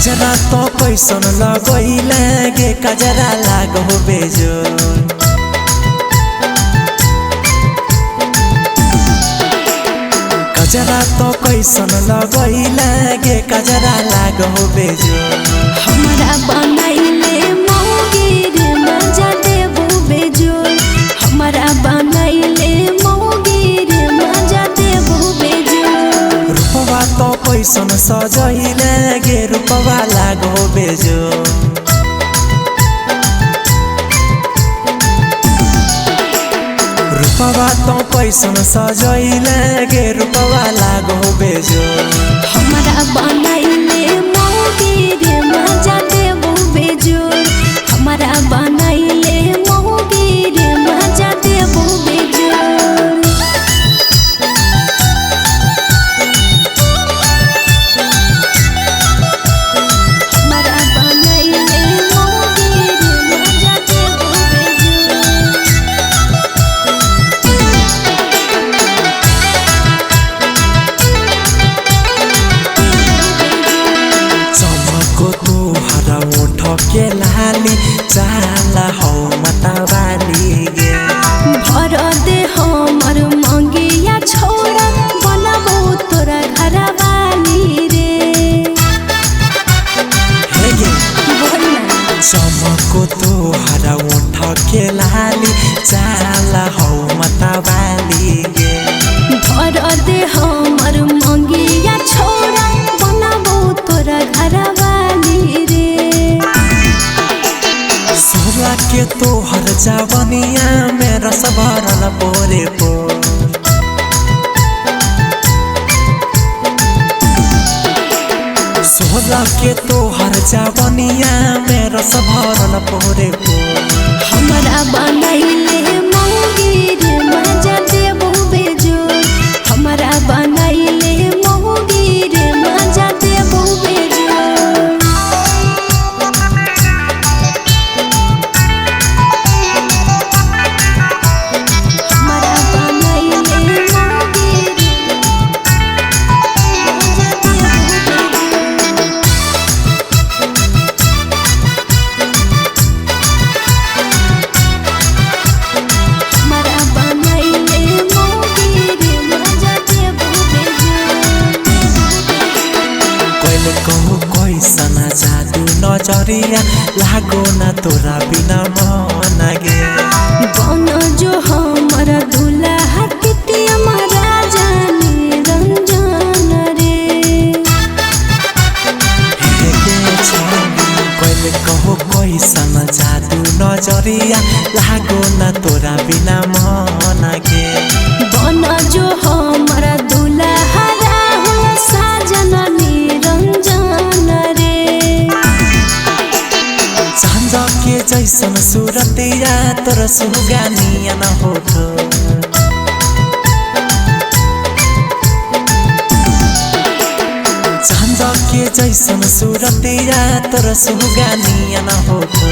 कजरा तो कैसन लगैले गे कजरा लागो बेजोर। कजरा तो कैसन लगैले गे कजरा लागो बेजोर। हमरा बनैले मौगिर मजा देबो बेजोर। हमरा बनैले मौगिर मजा देबो बेजोर। रूपवा तो कैसन सजैले गे रूपवा लागो बेजोर। रूपवा तो कैसन सजैले गे रूपवा लागो बेजोर। हमरा बनैले मौगिर मजा देबो बेजोर। हमरा बनैले मौगिर मजा देबो बेजोर। हमरा बनैले मौगिर मजा देबो चमको तोहरा ओठ के लाली चाला हौ मतवाली गे। भर दे हमर मंगिया छोड़ा बनबो तोरा घरवाली रे। हे गे बोल ना। चमको तोहरा ओठ के लाली चाला हौ मतवाली गे। भर दे हमर मंगिया छोड़ा बनबो तोरा घरवाली रे। सोला के तोहर जवनिया में रस भरल पोरे पोर। सोला के तोहर जवनिया में रस भरल पोरे पोर। हमरा बनैले मौगिर मजा देबो बेजोर। हमरा बनैले मौगिर मजा देबो बेजोर। हमरा बनैले मौगिर मजा देबो बेजोर। हमरा बनैले मौगिर मजा देबो बेजोर। कैल कहू कैसन जादू नजरिया लागो ना तोरा बिना मन गे। बन जो हमर दुल्हा कितिया महाराजा निरंजन रे। हे गे छानी कैल कहू कैसन जादू नजरिया लागो ना तोरा बिना मन गे। बन जो हमर दुल्हा राहुल साजन निरंजन रे। चांद के जैसन सूरतिया तोर सुगानिया न होठो। चांद के जैसन सूरतिया तोर सुगानिया न होठो।